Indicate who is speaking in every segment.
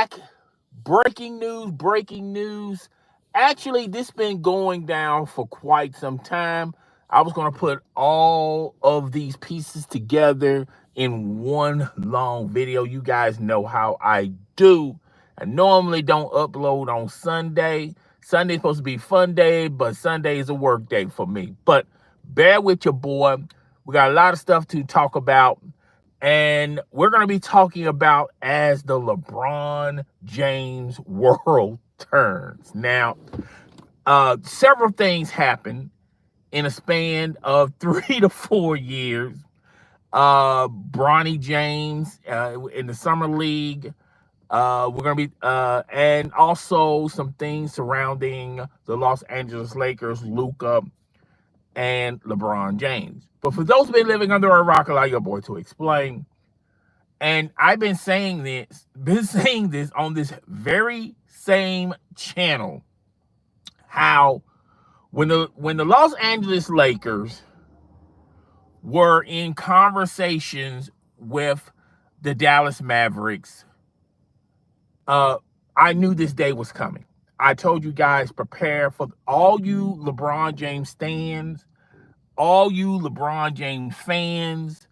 Speaker 1: back. Breaking news, breaking news. Actually, this been going down for quite some time. I was going to put all of these pieces together in one long video. You guys know how I do. I normally don't upload on Sunday. Sunday's supposed to be fun day, but Sunday is a work day for me. But bear with your boy. We got a lot of stuff to talk about. And we're going to be talking about as the LeBron James world turns. Now, several things happen in a span of 3 to 4 years. Bronny James in the Summer League. We're going to be, and also some things surrounding the Los Angeles Lakers, Luka, and LeBron James. But for those who've been living under a rock, allow your boy to explain. And I've been saying this on this very same channel, how when the Los Angeles Lakers were in conversations with the Dallas Mavericks, I knew this day was coming. I told you guys, prepare for all you LeBron James stands, all you LeBron James fans,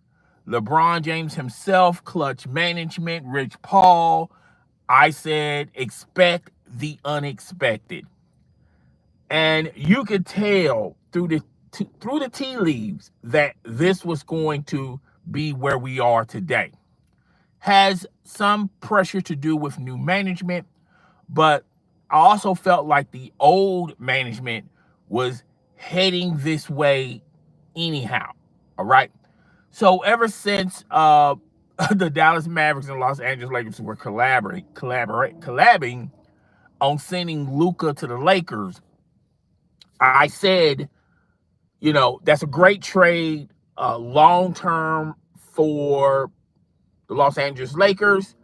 Speaker 1: LeBron James himself, Clutch Management, Rich Paul. I said, expect the unexpected. And you could tell through the tea leaves that this was going to be where we are today. Has some pressure to do with new management, but I also felt like the old management was heading this way anyhow. All right. So ever since the Dallas Mavericks and Los Angeles Lakers were collabing on sending Luka to the Lakers, I said, that's a great trade, long-term for the Los Angeles Lakers.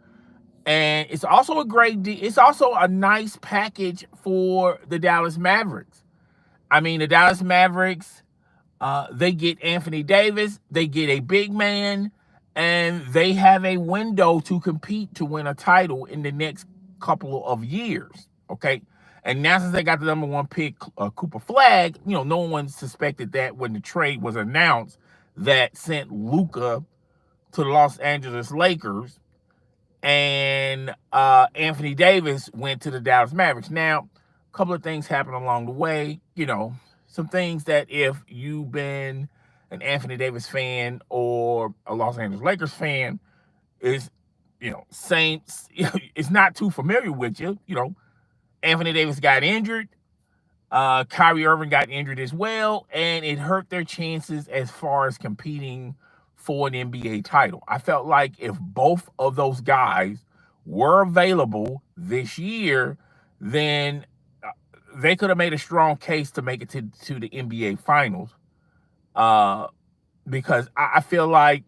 Speaker 1: And it's also it's also a nice package for the Dallas Mavericks. I mean, the Dallas Mavericks, they get Anthony Davis, they get a big man, and they have a window to compete to win a title in the next couple of years, okay? And now since they got the number one pick, Cooper Flag, no one suspected that when the trade was announced that sent Luka to the Los Angeles Lakers, and Anthony Davis went to the Dallas Mavericks. Now, a couple of things happened along the way, some things that if you've been an Anthony Davis fan or a Los Angeles Lakers fan is, Saints, it's not too familiar with you. Anthony Davis got injured. Kyrie Irving got injured as well, and it hurt their chances as far as competing for an NBA title. I felt like if both of those guys were available this year, then they could have made a strong case to make it to the NBA Finals. Because I feel like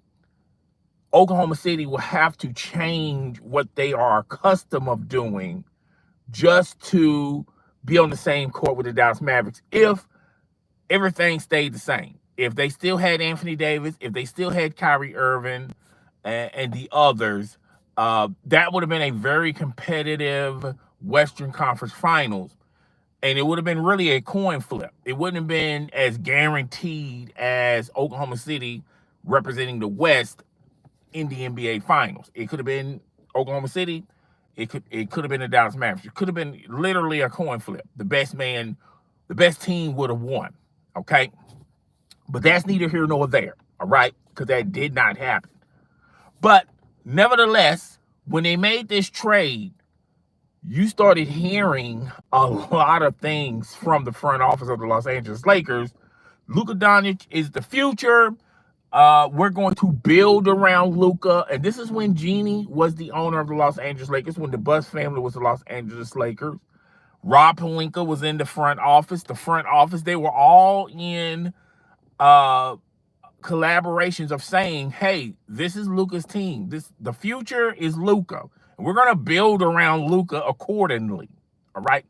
Speaker 1: Oklahoma City will have to change what they are accustomed of doing just to be on the same court with the Dallas Mavericks if everything stayed the same. If they still had Anthony Davis, if they still had Kyrie Irving and the others, that would have been a very competitive Western Conference Finals. And it would have been really a coin flip. It wouldn't have been as guaranteed as Oklahoma City representing the West in the NBA Finals. It could have been Oklahoma City. It could have been the Dallas Mavericks. It could have been literally a coin flip. The best team would have won. Okay? But that's neither here nor there. All right? Because that did not happen. But nevertheless, when they made this trade, you started hearing a lot of things from the front office of the Los Angeles Lakers. Luka Doncic is the future. We're going to build around Luka. And this is when Jeannie was the owner of the Los Angeles Lakers, when the Buss family was the Los Angeles Lakers. Rob Pelinka was in the front office. They were all in collaborations of saying, hey, this is Luka's team. The future is Luka. We're going to build around Luka accordingly. All right.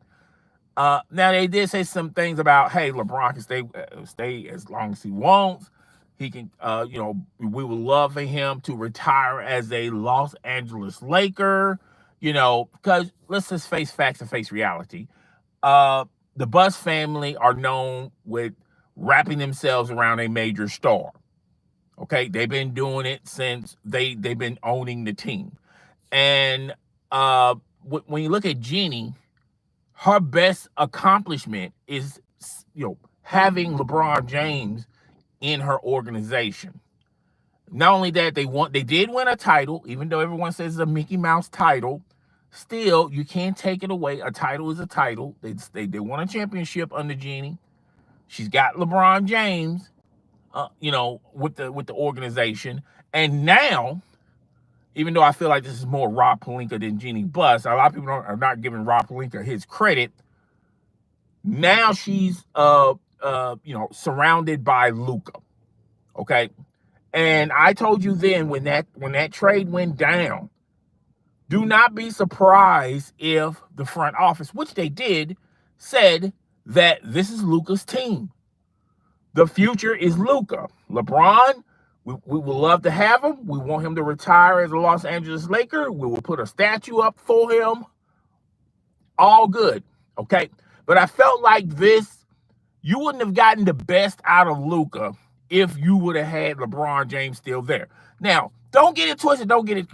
Speaker 1: Now, they did say some things about, hey, LeBron can stay as long as he wants. He can, we would love for him to retire as a Los Angeles Laker. because let's just face facts and face reality. Uh, the Bus family are known with wrapping themselves around a major star. Okay, they've been doing it since they've been owning the team. And when you look at Jeannie, her best accomplishment is having LeBron James in her organization. Not only that, they did win a title, even though everyone says it's a Mickey Mouse title. Still, you can't take it away. A title is a title. They won a championship under Jeannie. She's got LeBron James, with the organization. And now, even though I feel like this is more Rob Pelinka than Jeannie Buss, a lot of people are not giving Rob Pelinka his credit. Now she's surrounded by Luka. Okay. And I told you then when that trade went down, do not be surprised if the front office, which they did, said that this is Luka's team. The future is Luka. LeBron, we would love to have him. We want him to retire as a Los Angeles Laker. We will put a statue up for him. All good. Okay. But I felt like you wouldn't have gotten the best out of Luka if you would have had LeBron James still there. Now, don't get it twisted. Don't get it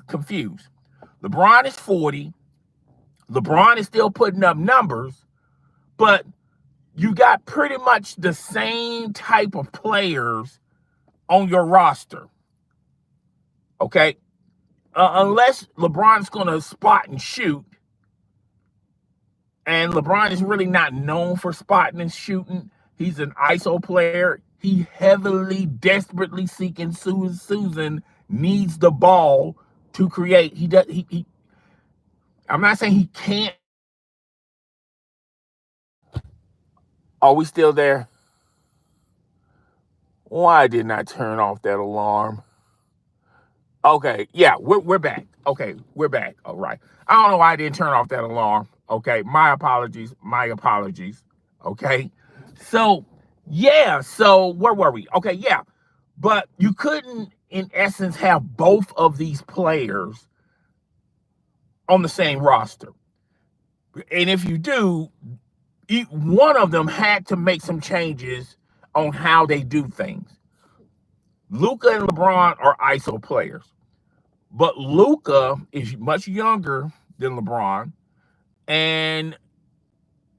Speaker 1: confused. LeBron is 40. LeBron is still putting up numbers, but you got pretty much the same type of players on your roster. Okay? Unless LeBron's going to spot and shoot, and LeBron is really not known for spotting and shooting. He's an ISO player. He heavily, desperately seeking Susan needs the ball to create. I'm not saying he can't. Are we still there? Why didn't I turn off that alarm? Okay, yeah, we're back. Okay, we're back. All right. I don't know why I didn't turn off that alarm. Okay, my apologies. Okay. So, yeah, so where were we? Okay, yeah. But you couldn't, in essence, have both of these players on the same roster. And if you do, one of them had to make some changes on how they do things. Luka and LeBron are ISO players. But Luka is much younger than LeBron. And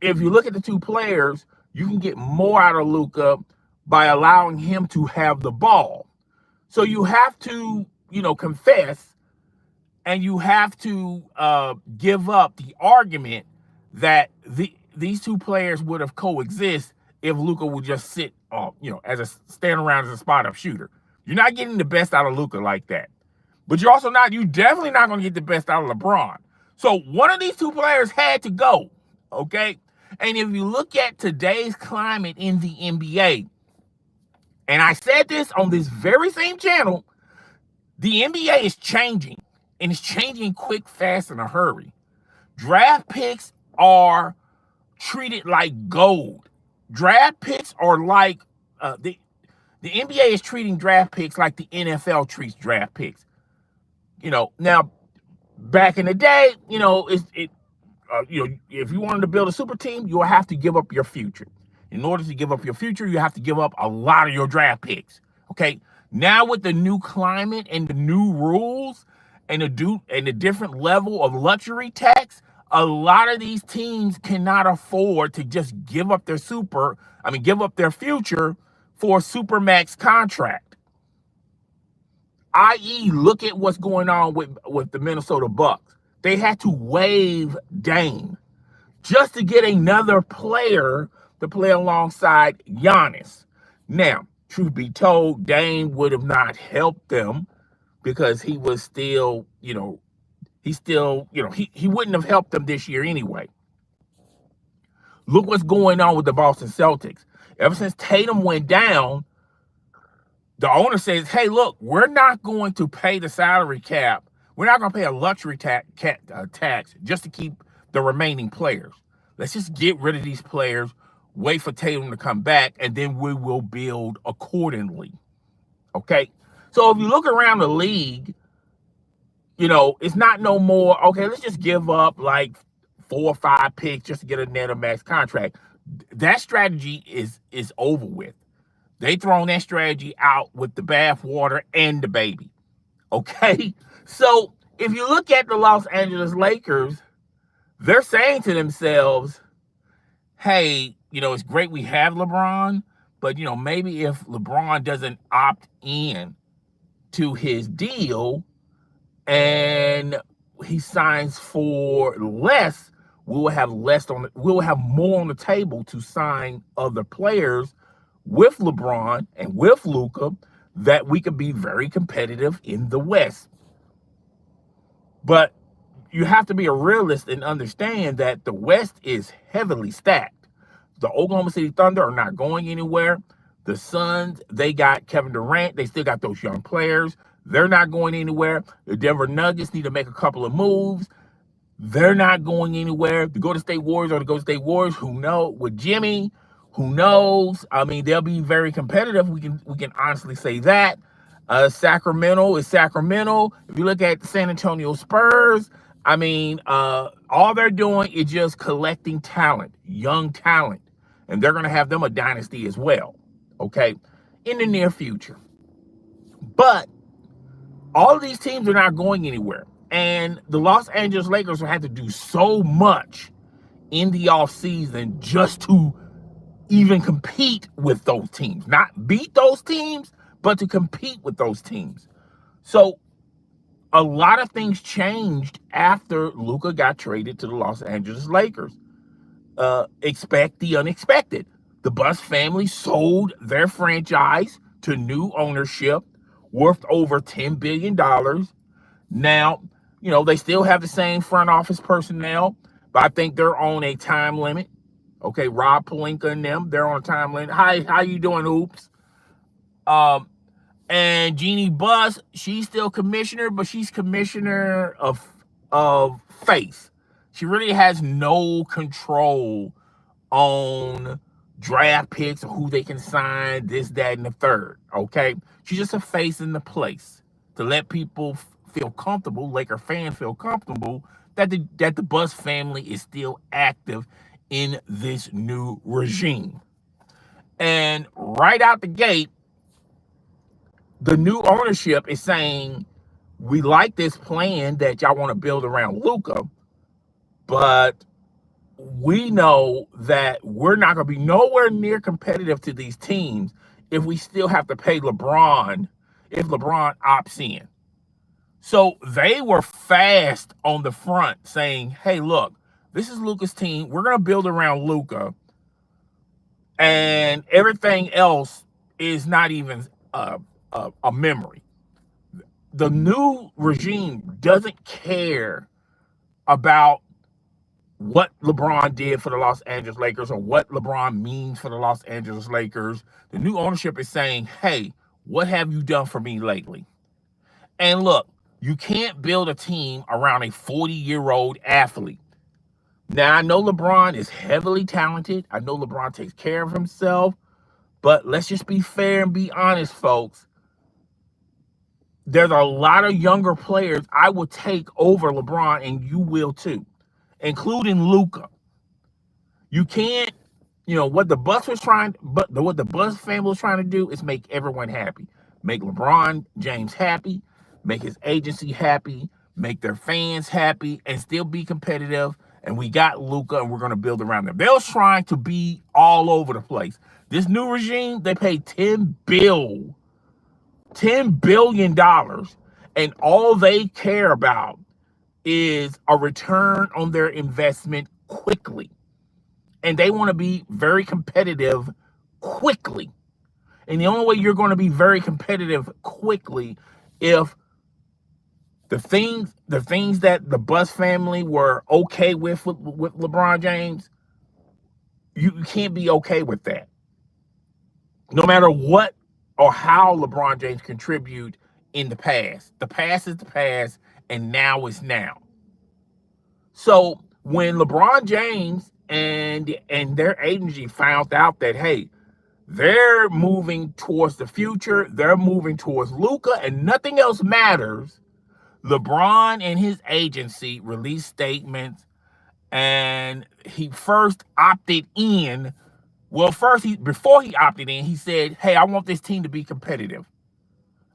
Speaker 1: if you look at the two players, you can get more out of Luka by allowing him to have the ball. So you have to, confess, and you have to give up the argument that these two players would have coexist if Luka would just sit, stand around as a spot-up shooter. You're not getting the best out of Luka like that. But you're definitely not going to get the best out of LeBron. So one of these two players had to go, okay? And if you look at today's climate in the NBA, and I said this on this very same channel, the NBA is changing, and it's changing quick, fast, in a hurry. Draft picks are treated like gold. Draft picks are like, the NBA is treating draft picks like the NFL treats draft picks. Now, back in the day, if you wanted to build a super team, you will have to give up your future. In order to give up your future, you have to give up a lot of your draft picks. Okay. Now with the new climate and the new rules and the different level of luxury tax, a lot of these teams cannot afford to just give up their future for a supermax contract. I.e., look at what's going on with the Minnesota Bucks. They had to waive Dame just to get another player to play alongside Giannis. Now, truth be told, Dame would have not helped them because he was still, he wouldn't have helped them this year anyway. Look what's going on with the Boston Celtics. Ever since Tatum went down, the owner says, hey, look, we're not going to pay the salary cap. We're not going to pay a luxury tax just to keep the remaining players. Let's just get rid of these players, wait for Tatum to come back, and then we will build accordingly. Okay? So if you look around the league, It's not no more, okay, let's just give up like 4 or 5 picks just to get a net or max contract. That strategy is over with. They thrown that strategy out with the bathwater and the baby. Okay? So if you look at the Los Angeles Lakers, they're saying to themselves, hey, it's great we have LeBron, but maybe if LeBron doesn't opt in to his deal and he signs for less, we'll have more on the table to sign other players with LeBron and with Luka that we could be very competitive in the West. But you have to be a realist and understand that the West is heavily stacked. The Oklahoma City Thunder are not going anywhere. The Suns, they got Kevin Durant. They still got those young players. They're not going anywhere. The Denver Nuggets need to make a couple of moves. They're not going anywhere. The Golden State Warriors are the Golden State Warriors. Who knows? With Jimmy, who knows? I mean, they'll be very competitive. We can honestly say that. Sacramento is Sacramento. If you look at the San Antonio Spurs, I mean, all they're doing is just collecting talent, young talent, and they're going to have them a dynasty as well, okay, in the near future. But all of these teams are not going anywhere, and the Los Angeles Lakers will have to do so much in the offseason just to even compete with those teams, not beat those teams, but to compete with those teams. So a lot of things changed after Luka got traded to the Los Angeles Lakers. Expect the unexpected. The Buss family sold their franchise to new ownership worth over $10 billion. Now, they still have the same front office personnel, but I think they're on a time limit. Okay, Rob Pelinka and them, they're on a time limit. Hi, how you doing, Oops? And Jeannie Buss, she's still commissioner, but she's commissioner of face. She really has no control on draft picks or who they can sign, this, that, and the third. Okay, she's just a face in the place to let people feel comfortable, Laker fans feel comfortable that the Buss family is still active in this new regime. And right out the gate, the new ownership is saying, we like this plan that y'all want to build around Luka, but we know that we're not going to be nowhere near competitive to these teams if we still have to pay LeBron, if LeBron opts in. So they were fast on the front saying, hey, look, this is Luka's team. We're going to build around Luka, and everything else is not even a memory. The new regime doesn't care about what LeBron did for the Los Angeles Lakers or what LeBron means for the Los Angeles Lakers. The new ownership is saying, hey, what have you done for me lately? And look, you can't build a team around a 40-year-old athlete. Now, I know LeBron is heavily talented. I know LeBron takes care of himself. But let's just be fair and be honest, folks. There's a lot of younger players I will take over LeBron, and you will too, including Luka. You can't, what the Buss family was trying to do is make everyone happy. Make LeBron James happy, make his agency happy, make their fans happy, and still be competitive. And we got Luka, and we're going to build around them. They was trying to be all over the place. This new regime, they paid $10 billion, and all they care about is a return on their investment quickly. And they want to be very competitive quickly. And the only way you're going to be very competitive quickly if the things that the Buss family were okay with LeBron James, you can't be okay with that. No matter what or how LeBron James contribute in the past. The past is the past, and now is now. So when LeBron James and their agency found out that, hey, they're moving towards the future, they're moving towards Luka, and nothing else matters, LeBron and his agency released statements, and he first opted in. Well, before he opted in, he said, "Hey, I want this team to be competitive.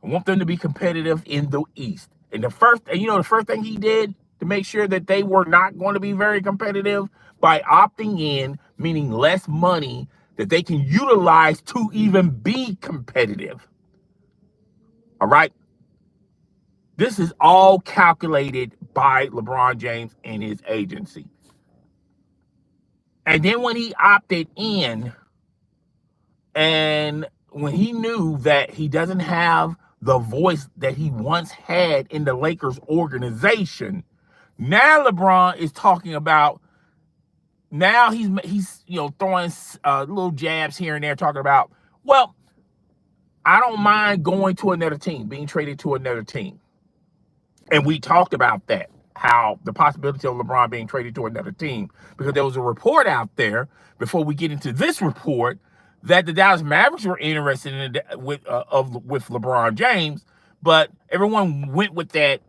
Speaker 1: I want them to be competitive in the East." And the first thing he did to make sure that they were not going to be very competitive by opting in, meaning less money that they can utilize to even be competitive. All right. This is all calculated by LeBron James and his agency. And then when he opted in, and when he knew that he doesn't have the voice that he once had in the Lakers organization, now LeBron is talking about, now he's throwing little jabs here and there, talking about, well, I don't mind going to another team, being traded to another team. And we talked about that, how the possibility of LeBron being traded to another team, because there was a report out there before we get into this report that the Dallas Mavericks were interested in with LeBron James, but everyone went with that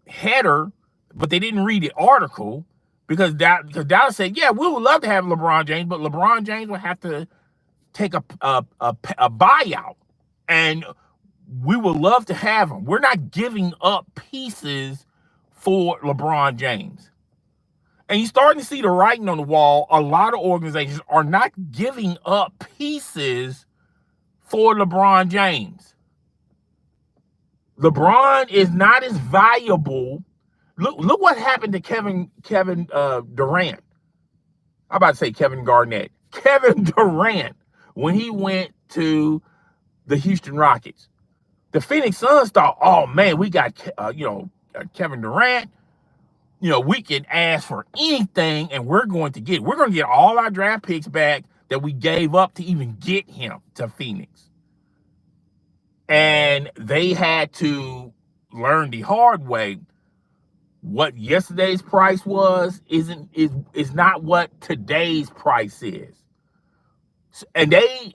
Speaker 1: header, but they didn't read the article because Dallas said, yeah, we would love to have LeBron James, but LeBron James would have to take a buyout, and we would love to have him. We're not giving up pieces for LeBron James. And you're starting to see the writing on the wall. A lot of organizations are not giving up pieces for LeBron James. LeBron is not as valuable. Look what happened to Kevin Durant. I'm about to say Kevin Garnett. Kevin Durant, when he went to the Houston Rockets. The Phoenix Suns thought, oh man, we got Kevin Durant. We can ask for anything, and we're going to get all our draft picks back that we gave up to even get him to Phoenix. And they had to learn the hard way. What yesterday's price was is not what today's price is. And they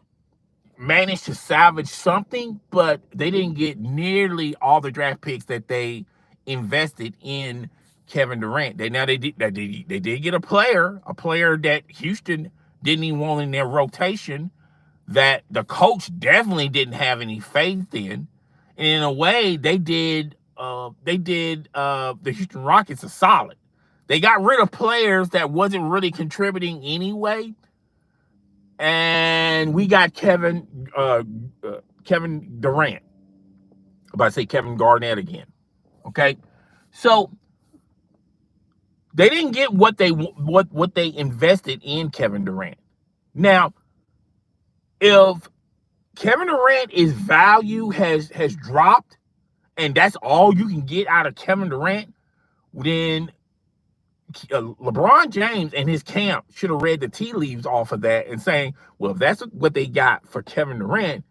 Speaker 1: managed to salvage something, but they didn't get nearly all the draft picks that they invested in Kevin Durant. They did get a player that Houston didn't even want in their rotation, that the coach definitely didn't have any faith in. And in a way, they did the Houston Rockets a solid. They got rid of players that wasn't really contributing anyway. And we got Kevin Durant. I'm about to say Kevin Garnett again. Okay, so they didn't get what they invested in Kevin Durant. Now, if Kevin Durant's value has dropped, and that's all you can get out of Kevin Durant, then LeBron James and his camp should have read the tea leaves off of that and saying, well, if that's what they got for Kevin Durant,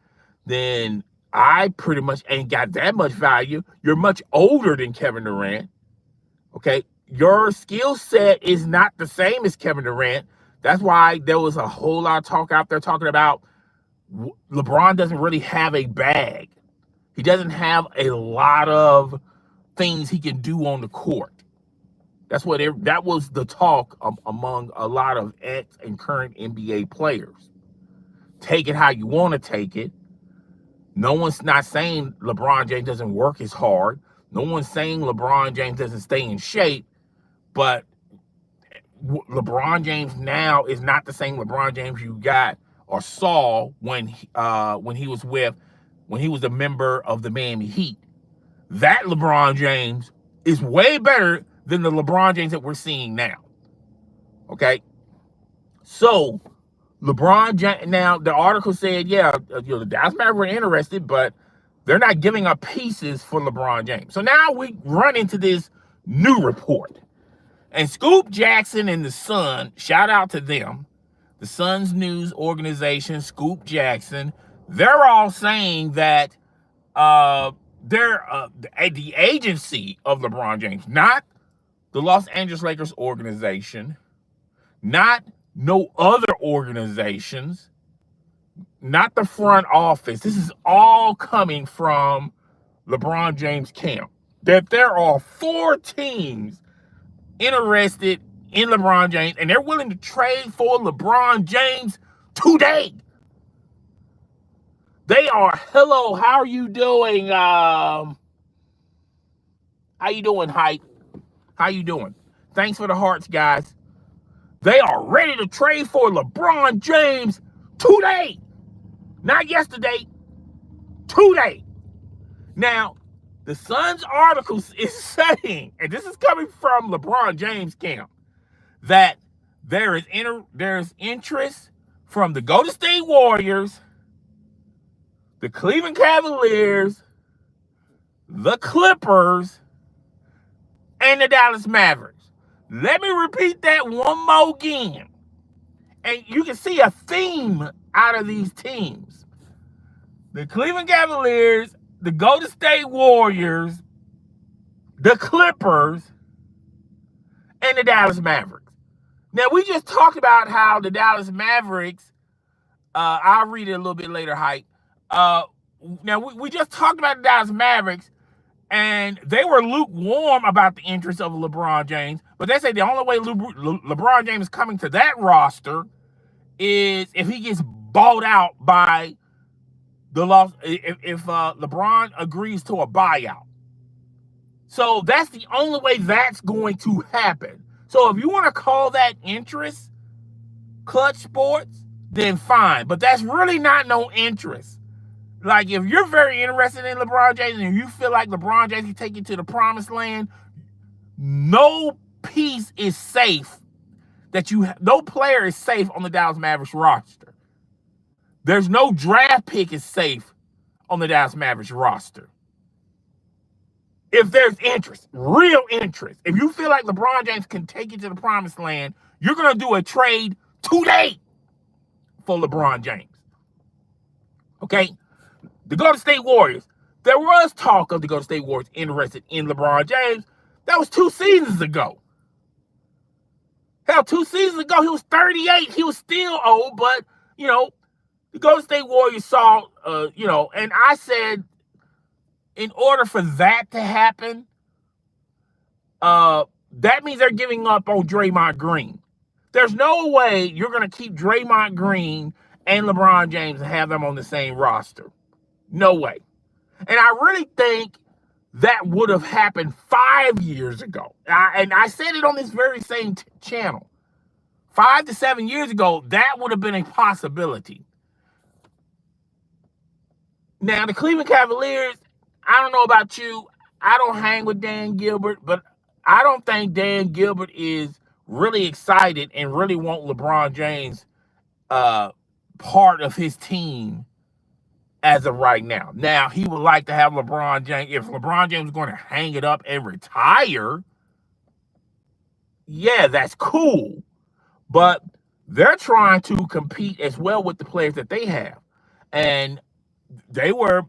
Speaker 1: then I pretty much ain't got that much value. You're much older than Kevin Durant. Okay. Your skill set is not the same as Kevin Durant. That's why there was a whole lot of talk out there talking about LeBron doesn't really have a bag. He doesn't have a lot of things he can do on the court. That was the talk among a lot of ex and current NBA players. Take it how you want to take it. No one's not saying LeBron James doesn't work as hard. No one's saying LeBron James doesn't stay in shape. But LeBron James now is not the same LeBron James you got or saw when he was a member of the Miami Heat. That LeBron James is way better than the LeBron James that we're seeing now. Okay, so LeBron James, now the article said, yeah, the Dallas Mavericks were interested, but they're not giving up pieces for LeBron James. So now we run into this new report. And Scoop Jackson and the Sun, shout out to them, the Sun's news organization, Scoop Jackson, they're all saying that they're the agency of LeBron James, not the Los Angeles Lakers organization, not no other organizations, not the front office. This is all coming from LeBron James' camp. that there are 4 teams interested in LeBron James, and they're willing to trade for LeBron James today. They are, hello, how are you doing? How you doing, Hype? How you doing? Thanks for the hearts, guys. They are ready to trade for LeBron James today. Not yesterday, today. Now, the Sun's article is saying, and this is coming from LeBron James camp, that there's interest from the Golden State Warriors, the Cleveland Cavaliers, the Clippers, and the Dallas Mavericks. Let me repeat that one more again. And you can see a theme out of these teams. The Cleveland Cavaliers, the Golden State Warriors, the Clippers, and the Dallas Mavericks. Now, we just talked about how the Dallas Mavericks, I'll read it a little bit later, Hype. Now, we just talked about the Dallas Mavericks, and they were lukewarm about the interest of LeBron James, but they say the only way LeBron James is coming to that roster is if he gets bought out by the loss, if LeBron agrees to a buyout. So that's the only way that's going to happen. So if you want to call that interest, Clutch Sports, then fine. But that's really not no interest. Like, if you're very interested in LeBron James and you feel like LeBron James can take you to the promised land, no piece is safe no player is safe on the Dallas Mavericks roster. There's no draft pick is safe on the Dallas Mavericks roster. If there's interest, real interest, if you feel like LeBron James can take you to the promised land, you're going to do a trade today for LeBron James. Okay? The Golden State Warriors. There was talk of the Golden State Warriors interested in LeBron James. That was 2 seasons ago. Hell, 2 seasons ago, he was 38. He was still old, but, the Golden State Warriors saw, and I said, in order for that to happen, that means they're giving up on Draymond Green. There's no way you're going to keep Draymond Green and LeBron James and have them on the same roster. No way. And I really think that would have happened 5 years ago. And I said it on this very same channel. 5 to 7 years ago, that would have been a possibility. Now, the Cleveland Cavaliers, I don't know about you. I don't hang with Dan Gilbert, but I don't think Dan Gilbert is really excited and really want LeBron James part of his team as of right now. Now, he would like to have LeBron James. If LeBron James is going to hang it up and retire, yeah, that's cool. But they're trying to compete as well with the players that they have. And they were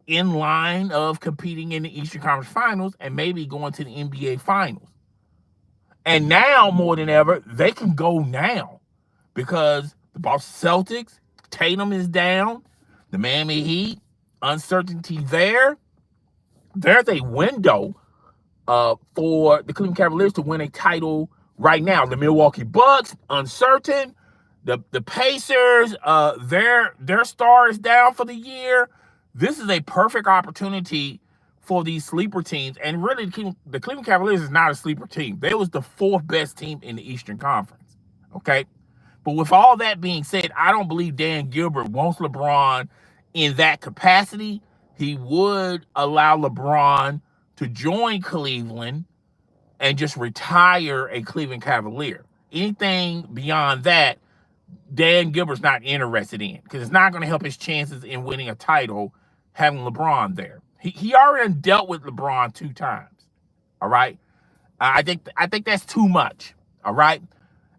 Speaker 1: in line of competing in the Eastern Conference Finals and maybe going to the NBA Finals. And now, more than ever, they can go now because the Boston Celtics, Tatum is down, the Miami Heat, uncertainty there. There's a window for the Cleveland Cavaliers to win a title right now. The Milwaukee Bucks, uncertain. The Pacers, their star is down for the year. This is a perfect opportunity for these sleeper teams. And really, the Cleveland Cavaliers is not a sleeper team. They was the 4th best team in the Eastern Conference. Okay? But with all that being said, I don't believe Dan Gilbert wants LeBron in that capacity. He would allow LeBron to join Cleveland and just retire a Cleveland Cavalier. Anything beyond that, Dan Gilbert's not interested in because it's not going to help his chances in winning a title having LeBron there. He already dealt with LeBron 2 times. All right? I think that's too much. All right?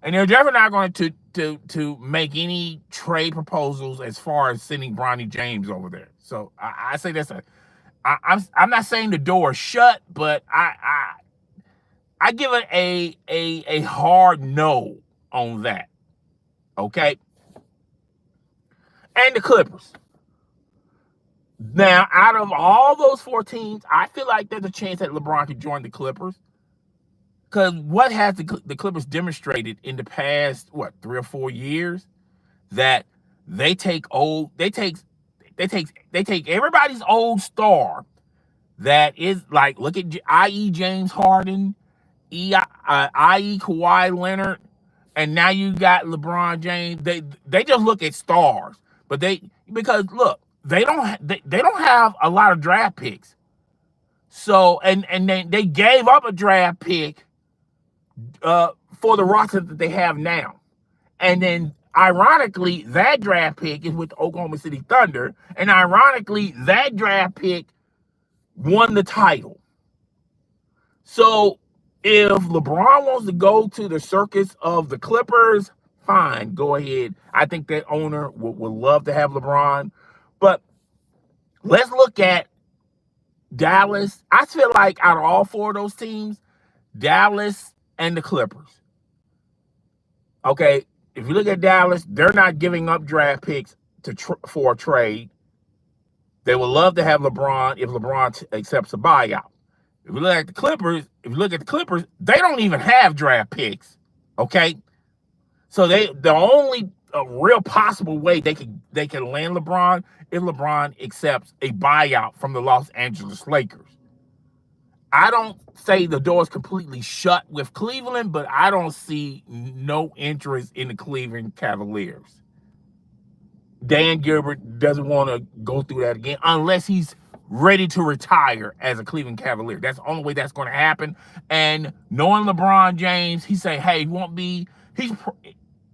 Speaker 1: And they're definitely not going to make any trade proposals as far as sending Bronny James over there. So I say that's I'm not saying the door is shut, but I give it a hard no on that. Okay? And the Clippers. Now, out of all those 4 teams, I feel like there's a chance that LeBron could join the Clippers. Because what has the Clippers demonstrated in the past, 3 or 4 years, that they take everybody's old star that is like, look at i.e. James Harden, i.e. Kawhi Leonard, and now you got LeBron James. They just look at stars, but because look, they don't have a lot of draft picks. So and they gave up a draft pick for the roster that they have now. And then ironically, that draft pick is with the Oklahoma City Thunder, and ironically, that draft pick won the title. So if LeBron wants to go to the circus of the Clippers, fine, go ahead. I think that owner would love to have LeBron. But let's look at Dallas. I feel like out of all 4 of those teams, Dallas and the Clippers. Okay, if you look at Dallas, they're not giving up draft picks for a trade. They would love to have LeBron if LeBron accepts a buyout. If you look at the Clippers, they don't even have draft picks. Okay, so the only real possible way they can land LeBron if LeBron accepts a buyout from the Los Angeles Lakers. I don't say the door is completely shut with Cleveland, but I don't see no interest in the Cleveland Cavaliers. Dan Gilbert doesn't want to go through that again unless he's ready to retire as a Cleveland Cavalier. That's the only way that's going to happen. And knowing LeBron James, he say, hey, he's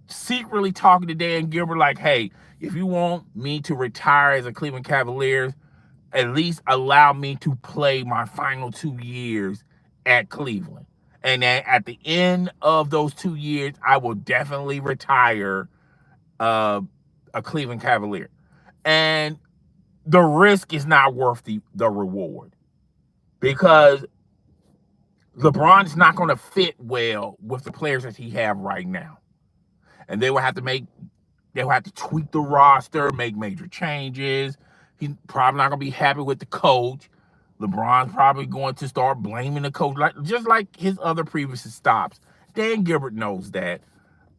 Speaker 1: secretly talking to Dan Gilbert like, hey, if you want me to retire as a Cleveland Cavaliers, at least allow me to play my final 2 years at Cleveland. And then at the end of those 2 years, I will definitely retire a Cleveland Cavalier. And the risk is not worth the reward, because LeBron's not going to fit well with the players that he have right now. And they will have to tweak the roster, make major changes. He's probably not going to be happy with the coach. LeBron's probably going to start blaming the coach, just like his other previous stops. Dan Gilbert knows that.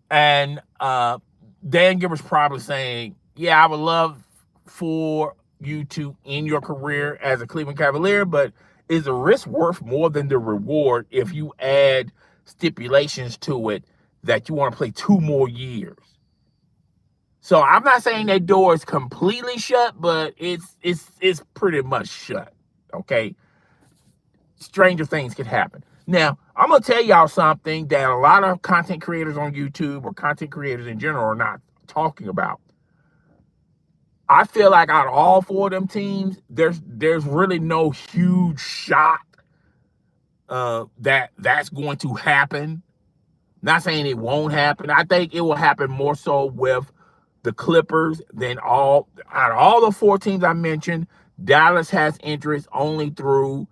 Speaker 1: And Dan Gilbert's probably saying, yeah, I would love for you to end your career as a Cleveland Cavalier, but is the risk worth more than the reward if you add stipulations to it that you want to play 2 more years? So I'm not saying that door is completely shut, but it's pretty much shut. Okay, stranger things could happen. Now, I'm gonna tell y'all something that a lot of content creators on YouTube or content creators in general are not talking about. I feel like out of all 4 of them teams, there's really no huge shot that's going to happen. Not saying it won't happen. I think it will happen more so with the Clippers than out of all the 4 teams I mentioned. Dallas has interest only through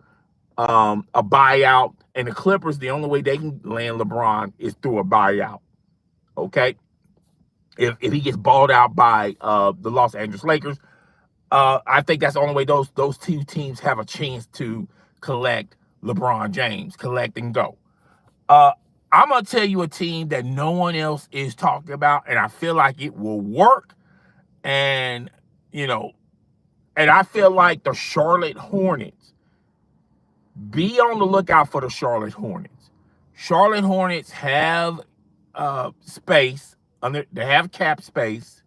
Speaker 1: a buyout, and the Clippers, the only way they can land LeBron is through a buyout. Okay, if he gets balled out by the Los Angeles Lakers, I think that's the only way those 2 teams have a chance to collect LeBron James, collect and go. I'm going to tell you a team that no one else is talking about, and I feel like it will work. And, and I feel like the Charlotte Hornets. Be on the lookout for the Charlotte Hornets. Charlotte Hornets have space. They have cap space.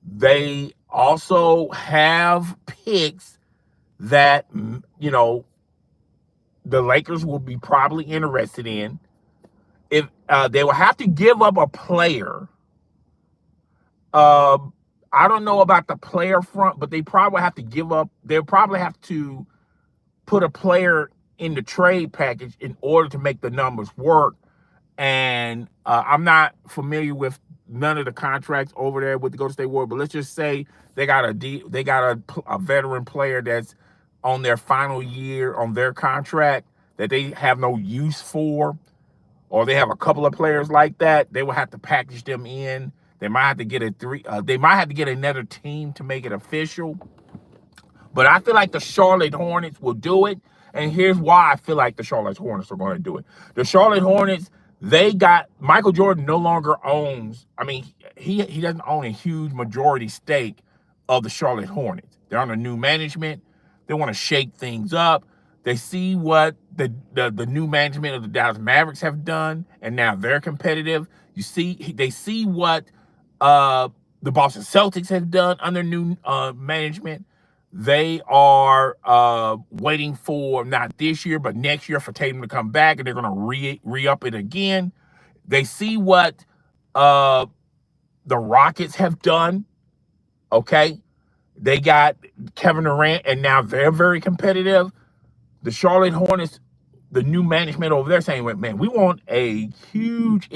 Speaker 1: They also have picks that, the Lakers will be probably interested in. If they will have to give up a player. I don't know about the player front, but they probably have to they'll probably have to put a player in the trade package in order to make the numbers work. And I'm not familiar with none of the contracts over there with the Golden State Warriors, but let's just say they got a veteran player that's on their final year on their contract that they have no use for, or they have a couple of players like that. They will have to package them in. They might have to get they might have to get another team to make it official. But I feel like the Charlotte Hornets will do it. And here's why I feel like the Charlotte Hornets are going to do it. The Charlotte Hornets, they got Michael Jordan no longer owns, I mean, he doesn't own a huge majority stake of the Charlotte Hornets. They're under new management. They want to shake things up. They see what the new management of the Dallas Mavericks have done, and now they're competitive. They see what the Boston Celtics have done under new management. They are waiting for not this year, but next year for Tatum to come back, and they're going to re-up it again. They see what the Rockets have done. Okay, they got Kevin Durant, and now they're very competitive. The Charlotte Hornets, the new management over there saying, man, we want a huge,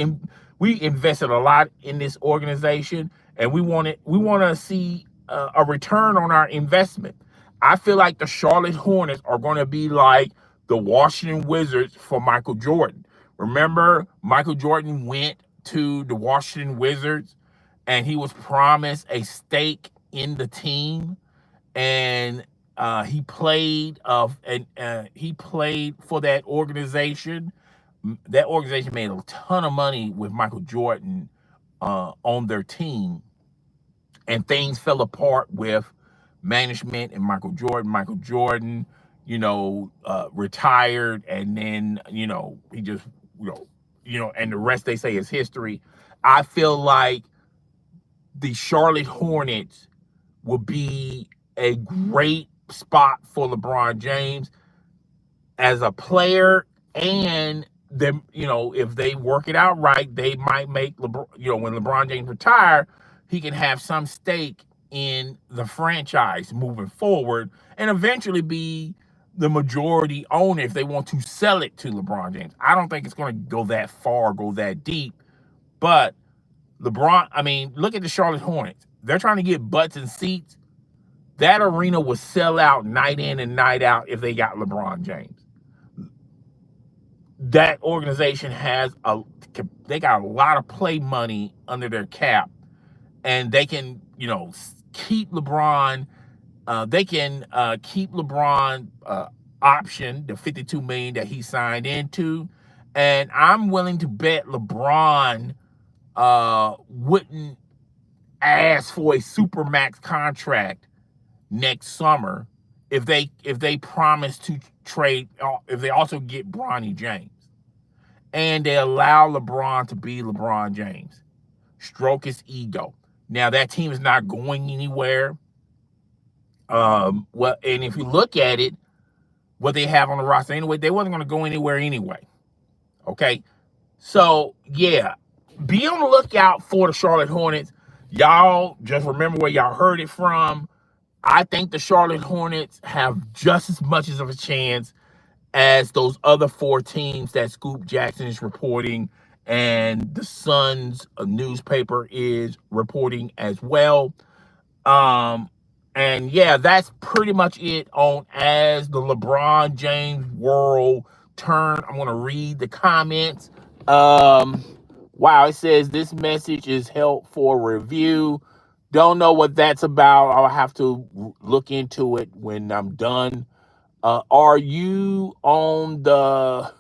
Speaker 1: we invested a lot in this organization, and we want to see a return on our investment. I feel like the Charlotte Hornets are going to be like the Washington Wizards for Michael Jordan. Remember, Michael Jordan went to the Washington Wizards, and he was promised a stake in the team, and he played for that organization. That organization made a ton of money with Michael Jordan on their team, and things fell apart with management and Michael Jordan. Michael Jordan, retired, and then he just and the rest they say is history. I feel like the Charlotte Hornets will be a great spot for LeBron James as a player, and then if they work it out right, they might make LeBron, when LeBron James retire, he can have some stake in the franchise moving forward, and eventually be the majority owner if they want to sell it to LeBron James. I don't think it's going to go that far, go that deep, but look at the Charlotte Hornets. They're trying to get butts and seats. That arena would sell out night in and night out if they got LeBron James. That organization they got a lot of play money under their cap, and they can, keep LeBron. They can keep LeBron option, the $52 million that he signed into, and I'm willing to bet LeBron wouldn't ask for a supermax contract next summer if they promise to trade, if they also get Bronny James, and they allow LeBron to be LeBron James, stroke his ego. Now that team is not going anywhere. And if you look at it, what they have on the roster anyway, they wasn't going to go anywhere anyway. Okay, so yeah, be on the lookout for the Charlotte Hornets. Y'all just remember where y'all heard it from. I think the Charlotte Hornets have just as much of a chance as those other 4 teams that Scoop Jackson is reporting, and the Sun's newspaper is reporting as well. And yeah, that's pretty much it on as the LeBron James world turn. I'm gonna read the comments. Wow, it says this message is held for review. Don't know what that's about. I'll have to look into it when I'm done. Are you on the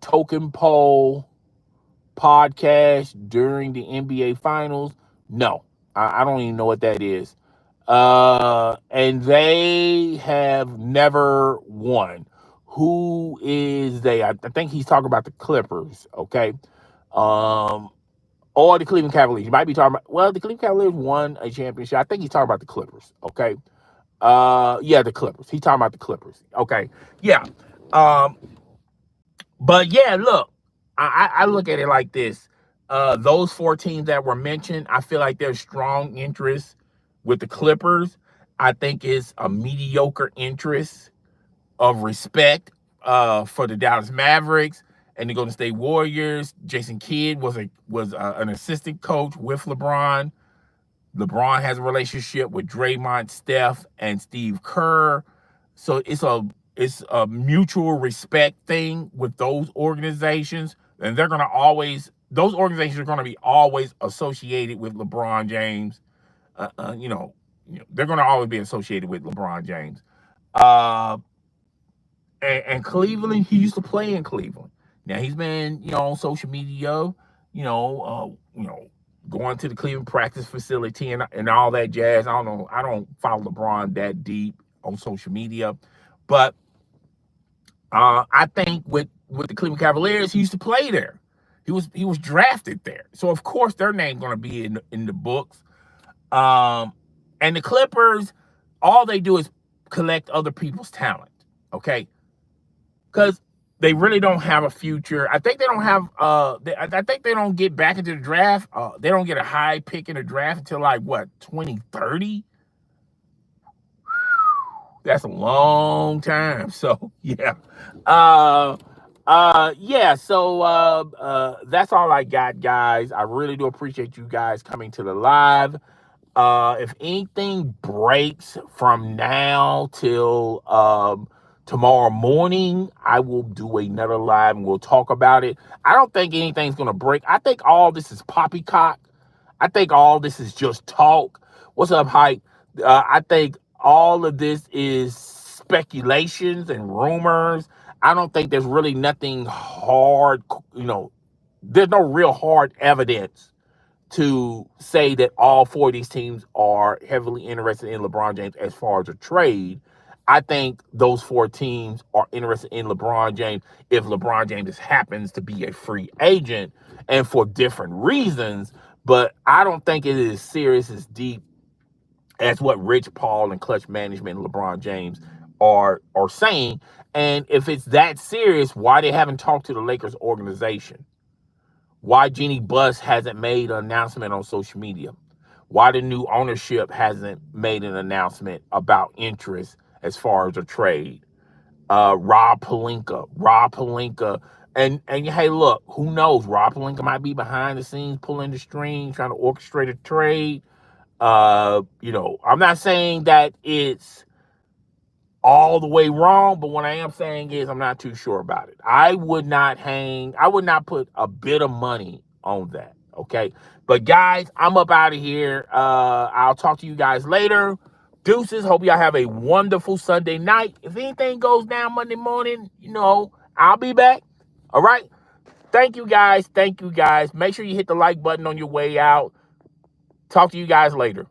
Speaker 1: Token Poll podcast during the NBA Finals? No, I don't even know what that is. And they have never won. Who is they? I think he's talking about the Clippers, okay? Or the Cleveland Cavaliers. You might be talking about, the Cleveland Cavaliers won a championship. I think he's talking about the Clippers, okay? Yeah, the Clippers. He's talking about the Clippers, okay? Yeah. But yeah, look, I look at it like this. Those 4 teams that were mentioned, I feel like there's strong interest with the Clippers. I think it's a mediocre interest of respect for the Dallas Mavericks and the Golden State Warriors. Jason Kidd was an assistant coach with LeBron. LeBron has a relationship with Draymond, Steph, and Steve Kerr. So it's a mutual respect thing with those organizations, and those organizations are gonna be always associated with LeBron James. they're going to always be associated with LeBron James. Uh, and Cleveland, he used to play in Cleveland. Now he's been, on social media, going to the Cleveland practice facility and all that jazz. I don't know. I don't follow LeBron that deep on social media, but I think with the Cleveland Cavaliers, he used to play there. He was drafted there, so of course their name's going to be in the books. And the Clippers, all they do is collect other people's talent. Okay, because they really don't have a future. I think they don't have. I think they don't get back into the draft. They don't get a high pick in the draft until like what 2030. That's a long time. So yeah, yeah. So that's all I got, guys. I really do appreciate you guys coming to the live. If anything breaks from now till tomorrow morning, I will do another live and we'll talk about it. I don't think anything's gonna break. I think all this is poppycock. I think all this is just talk. What's up, hype? I think all of this is speculations and rumors. I don't think there's really nothing hard, there's no real hard evidence to say that all four of these teams are heavily interested in LeBron James as far as a trade. I think those four teams are interested in LeBron James if LeBron James just happens to be a free agent and for different reasons. But I don't think it is serious as deep as what Rich Paul and Clutch Management and LeBron James are saying. And if it's that serious, why they haven't talked to the Lakers organization? Why Jeannie Buss hasn't made an announcement on social media? Why the new ownership hasn't made an announcement about interest as far as a trade? Rob Pelinka, and hey, look, who knows? Rob Pelinka might be behind the scenes, pulling the strings, trying to orchestrate a trade. I'm not saying that it's all the way wrong, but what I am saying is I'm not too sure about it. I would not put a bit of money on that. Okay. But guys, I'm up out of here. I'll talk to you guys later. Deuces. Hope y'all have a wonderful Sunday night. If anything goes down Monday morning, I'll be back. All right. Thank you guys. Make sure you hit the like button on your way out. Talk to you guys later.